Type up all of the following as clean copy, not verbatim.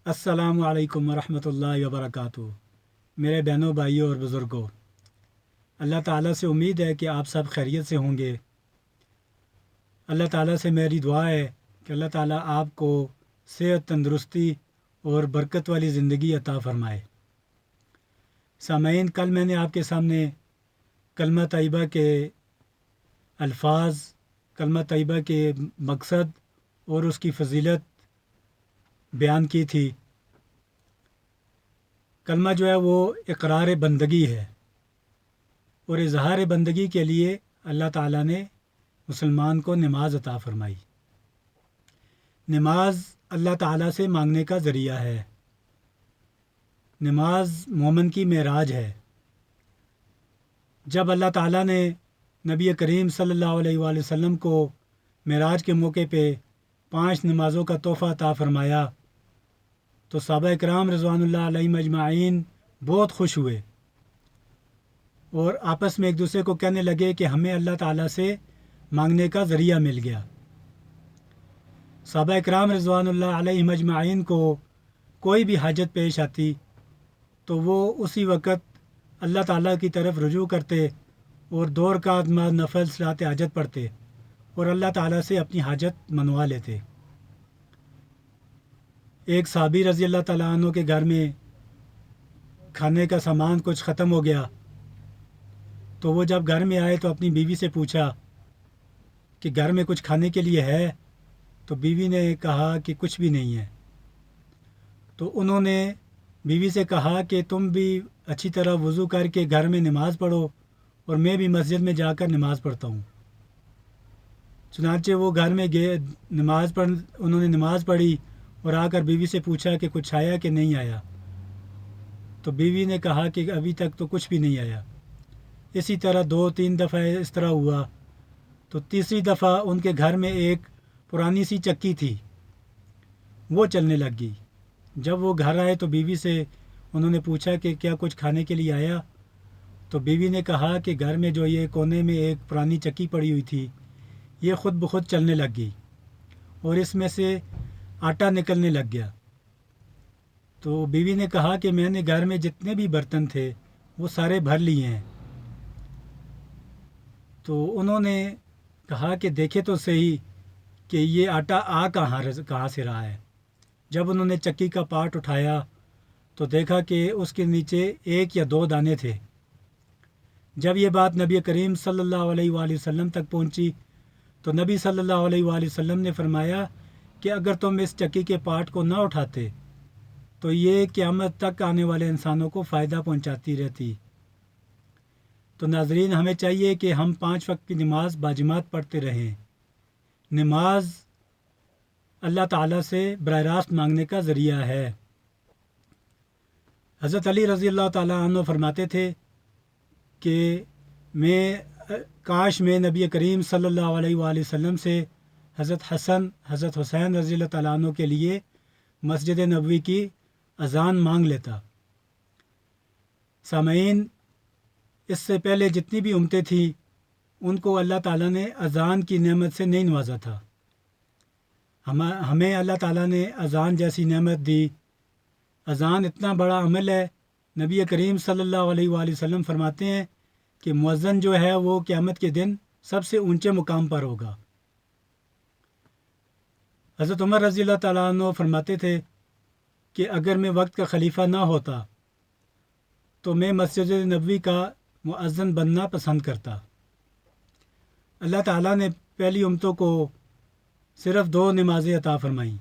अस्सलामु अलैकुम वरहमतुल्लाहि वबरकातुहू। मेरे बहनों भाइयों और बुज़ुर्गों, अल्लाह ताला से उम्मीद है कि आप सब खैरियत से होंगे। अल्लाह ताला से मेरी दुआ है कि अल्लाह ताला आपको सेहत, तंदुरुस्ती और बरकत वाली ज़िंदगी अता फ़रमाए। सामईन, कल मैंने आपके सामने कलमा तैयबा के अल्फाज, कलमा तैयबा के मकसद और उसकी फ़जीलत बयान की थी। कलमा जो है वो इकरार बंदगी है और इजहार बंदगी के लिए अल्लाह ताला ने मुसलमान को नमाज अता फ़रमाई। नमाज अल्लाह ताला से मांगने का ज़रिया है। नमाज मोमिन की मेराज है। जब अल्लाह ताला ने नबी करीम सल्लल्लाहु अलैहि वसल्लम को मेराज के मौके पे 5 नमाज़ों का तोहफ़ा अता फ़रमाया तो सहाबा इकराम रिज़वानुल्लाह अलैहिम अजमाइन बहुत खुश हुए और आपस में एक दूसरे को कहने लगे कि हमें अल्लाह ताला से मांगने का ज़रिया मिल गया। सहाबा इकराम रिज़वानुल्लाह अलैहिम अजमाइन को कोई भी हाजत पेश आती तो वो उसी वक़्त अल्लाह ताला की तरफ रुजू करते और 2 रकात नफल सलात हाजत पढ़ते और अल्लाह ताला से अपनी हाजत मनवा लेते। एक साहबी रज़ी अल्लाह ताला अन्हु के घर में खाने का सामान कुछ ख़त्म हो गया तो वो जब घर में आए तो अपनी बीवी से पूछा कि घर में कुछ खाने के लिए है, तो बीवी ने कहा कि कुछ भी नहीं है। तो उन्होंने बीवी से कहा कि तुम भी अच्छी तरह वज़ू करके घर में नमाज़ पढ़ो और मैं भी मस्जिद में जाकर नमाज़ पढ़ता हूँ। चुनांचे वो घर में गए, उन्होंने नमाज़ पढ़ी और आकर बीवी से पूछा कि कुछ आया कि नहीं आया। तो बीवी ने कहा कि अभी तक तो कुछ भी नहीं आया। इसी तरह 2-3 दफ़ा इस तरह हुआ तो तीसरी दफ़ा उनके घर में एक पुरानी सी चक्की थी, वो चलने लग गई। जब वो घर आए तो बीवी से उन्होंने पूछा कि क्या कुछ खाने के लिए आया। तो बीवी ने कहा कि घर में जो ये कोने में एक पुरानी चक्की पड़ी हुई थी ये ख़ुद ब खुद चलने लग गई और इसमें से आटा निकलने लग गया। तो बीवी ने कहा कि मैंने घर में जितने भी बर्तन थे वो सारे भर लिए हैं। तो उन्होंने कहा कि देखे तो सही कि ये आटा आ कहाँ से रहा है। जब उन्होंने चक्की का पार्ट उठाया तो देखा कि उसके नीचे 1 या 2 दाने थे। जब ये बात नबी करीम सल्लल्लाहु अलैहि वसल्लम तक पहुंची तो नबी सल्लल्लाहु अलैहि वसल्लम ने फरमाया कि अगर तुम इस चक्की के पार्ट को ना उठाते तो ये क़यामत तक आने वाले इंसानों को फ़ायदा पहुंचाती रहती। तो नाज़रीन, हमें चाहिए कि हम 5 वक्त की नमाज़ बाजमात पढ़ते रहें। नमाज अल्लाह ताला से बराह रास्त मांगने का ज़रिया है। हज़रत अली रज़ी अल्लाह ताला अन्हु फरमाते थे कि काश मैं नबी करीम सल्लल्लाहु अलैहि वसल्लम से हज़रत हसन, हज़रत हुसैन रज़ी अल्लाह ताला अन्हु के लिए मस्जिद नबवी की अज़ान मांग लेता। सामईन, इससे पहले जितनी भी उम्मतें थी उनको अल्लाह ताला ने अज़ान की नेमत से नहीं नवाजा था। हमें अल्लाह ताला ने अज़ान जैसी नेमत दी। अज़ान इतना बड़ा अमल है, नबी करीम सल्लल्लाहु अलैहि वसल्लम फरमाते हैं कि मुअज़्ज़िन जो है वो क़यामत के दिन सबसे ऊंचे मुकाम पर होगा। हज़रत उमर रज़ी अल्लाह ताला अन्हु फरमाते थे कि अगर मैं वक्त का खलीफा ना होता तो मैं मस्जिद नबवी का मुअज़्ज़िन बनना पसंद करता। अल्लाह ताला ने पहली उम्मतों को सिर्फ़ 2 नमाज़ें अता फ़रमाई,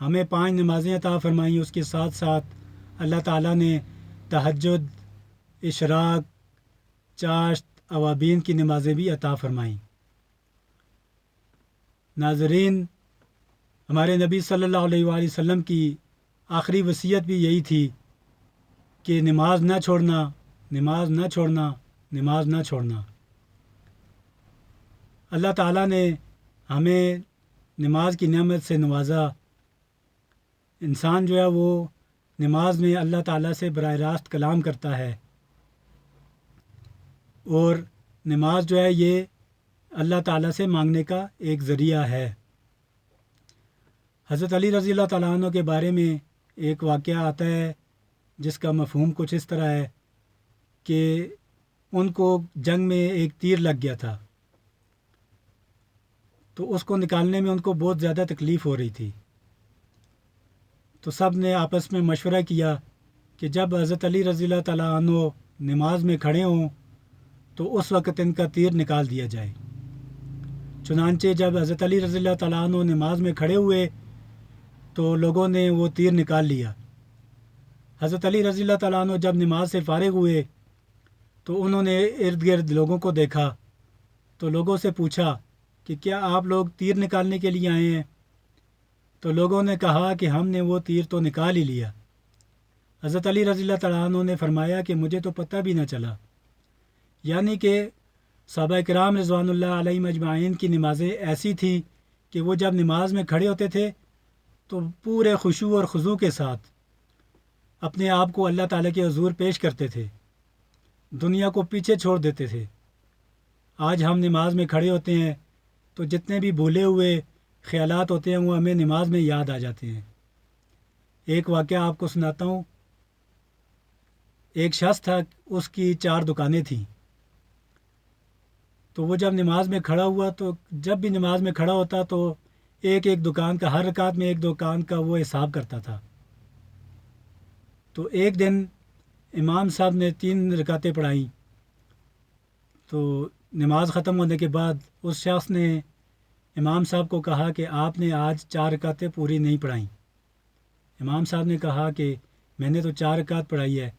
हमें 5 नमाज़ें अता फ़रमाई। उसके साथ साथ अल्लाह ताला ने तहज्जुद, इशराक, चाश्त, अवाबीन की नमाज़ें भी अता फ़रमाई। नाज़रीन, हमारे नबी सल्लल्लाहु अलैहि वसल्लम की आखिरी वसीयत भी यही थी कि नमाज ना छोड़ना, नमाज ना छोड़ना, नमाज ना छोड़ना। अल्लाह ताला ने हमें नमाज की नेमत से नवाजा। इंसान जो है वो नमाज में अल्लाह ताला से बराह रास्त कलाम करता है और नमाज जो है ये अल्लाह ताला से मांगने का एक ज़रिया है। हज़रत अली रज़ी अल्लाह तआला अन्हु के बारे में ایک واقعہ آتا ہے جس کا مفہوم کچھ اس طرح ہے کہ ان کو جنگ میں ایک تیر لگ گیا تھا، تو اس کو نکالنے میں ان کو بہت زیادہ تکلیف ہو رہی تھی۔ تو سب نے آپس میں مشورہ کیا کہ جب حضرت علی رضی اللہ تعالیٰ عنہ نماز میں کھڑے ہوں تو اس وقت ان کا تیر نکال دیا جائے۔ چنانچہ جب حضرت علی رضی اللہ تعالیٰ عنہ نماز میں کھڑے ہوئے تو لوگوں نے وہ تیر نکال لیا۔ حضرت علی رضی اللہ تعالیٰ عنہ جب نماز سے فارغ ہوئے تو انہوں نے ارد گرد لوگوں کو دیکھا، تو لوگوں سے پوچھا کہ کیا آپ لوگ تیر نکالنے کے لیے آئے ہیں؟ تو لوگوں نے کہا کہ ہم نے وہ تیر تو نکال ہی لیا۔ حضرت علی رضی اللہ تعالیٰ عنہ نے فرمایا کہ مجھے تو پتہ بھی نہ چلا، یعنی کہ صحابہ کرام رضوان اللہ علیہ مجمعین کی نمازیں ایسی تھیں کہ وہ جب نماز میں کھڑے ہوتے تھے تو پورے خشوع اور خضوع کے ساتھ اپنے آپ کو اللہ تعالیٰ کے حضور پیش کرتے تھے، دنیا کو پیچھے چھوڑ دیتے تھے۔ آج ہم نماز میں کھڑے ہوتے ہیں تو جتنے بھی بھولے ہوئے خیالات ہوتے ہیں وہ ہمیں نماز میں یاد آ جاتے ہیں۔ ایک واقعہ آپ کو سناتا ہوں۔ ایک شخص تھا، اس کی 4 دکانیں تھیں، تو وہ جب نماز میں کھڑا ہوا تو جب بھی نماز میں کھڑا ہوتا تو ایک ایک دکان کا، ہر رکعت میں ایک دکان کا وہ حساب کرتا تھا۔ تو ایک دن امام صاحب نے 3 رکعتیں پڑھائیں، تو نماز ختم ہونے کے بعد اس شخص نے امام صاحب کو کہا کہ آپ نے آج 4 رکعتیں پوری نہیں پڑھائیں۔ امام صاحب نے کہا کہ میں نے تو 4 رکعت پڑھائی ہے۔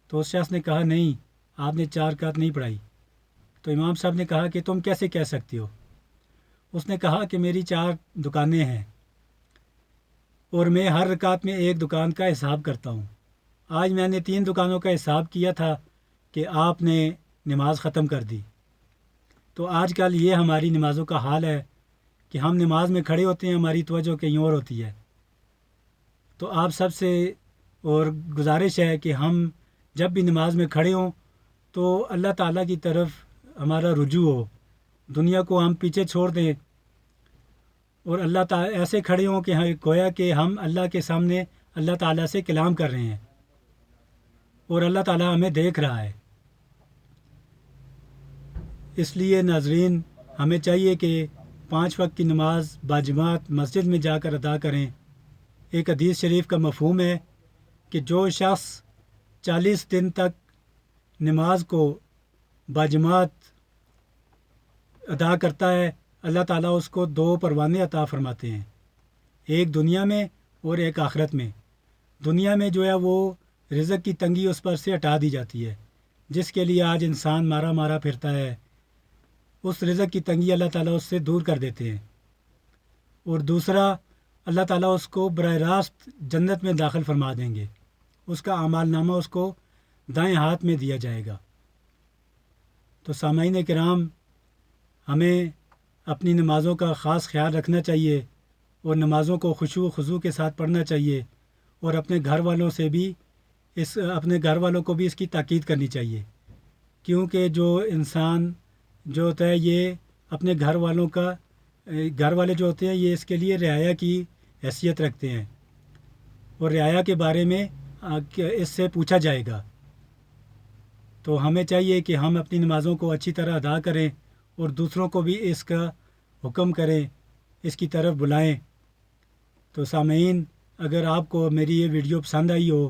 تو اس شخص نے کہا نہیں، آپ نے 4 رکعت نہیں پڑھائی۔ تو امام صاحب نے کہا کہ تم کیسے کہہ سکتے ہو؟ اس نے کہا کہ میری 4 دکانیں ہیں اور میں ہر رکعت میں ایک دکان کا حساب کرتا ہوں۔ آج میں نے 3 دکانوں کا حساب کیا تھا کہ آپ نے نماز ختم کر دی۔ تو آج کل یہ ہماری نمازوں کا حال ہے کہ ہم نماز میں کھڑے ہوتے ہیں، ہماری توجہ کہیں اور ہوتی ہے۔ تو آپ سب سے اور گزارش ہے کہ ہم جب بھی نماز میں کھڑے ہوں تو اللہ تعالیٰ کی طرف ہمارا رجوع ہو، دنیا کو ہم پیچھے چھوڑ دیں اور اللہ تعالیٰ ایسے کھڑے ہوں کہ گویا کہ ہم اللہ کے سامنے اللہ تعالیٰ سے کلام کر رہے ہیں اور اللہ تعالیٰ ہمیں دیکھ رہا ہے۔ اس لیے ناظرین، ہمیں چاہیے کہ 5 وقت کی نماز باجماعت مسجد میں جا کر ادا کریں۔ ایک حدیث شریف کا مفہوم ہے کہ جو شخص 40 دن تک نماز کو باجماعت ادا کرتا ہے، اللہ تعالیٰ اس کو 2 پروانے عطا فرماتے ہیں، ایک دنیا میں اور ایک آخرت میں۔ دنیا میں جو ہے وہ رزق کی تنگی اس پر سے ہٹا دی جاتی ہے، جس کے لیے آج انسان مارا مارا پھرتا ہے، اس رزق کی تنگی اللہ تعالیٰ اس سے دور کر دیتے ہیں۔ اور دوسرا، اللہ تعالیٰ اس کو براہ راست جنت میں داخل فرما دیں گے، اس کا اعمال نامہ اس کو دائیں ہاتھ میں دیا جائے گا۔ تو سامعین کرام، ہمیں اپنی نمازوں کا خاص خیال رکھنا چاہیے اور نمازوں کو خشوع و خضوع کے ساتھ پڑھنا چاہیے، اور اپنے گھر والوں سے بھی اپنے گھر والوں کو بھی اس کی تاکید کرنی چاہیے، کیونکہ جو انسان جو ہوتا ہے یہ اپنے گھر والوں کا، گھر والے جو ہوتے ہیں یہ اس کے لیے رعایا کی حیثیت رکھتے ہیں، اور رعایا کے بارے میں اس سے پوچھا جائے گا۔ تو ہمیں چاہیے کہ ہم اپنی نمازوں کو اچھی طرح ادا کریں اور دوسروں کو بھی اس کا حکم کریں، اس کی طرف بلائیں۔ تو سامعین، اگر آپ کو میری یہ ویڈیو پسند آئی ہو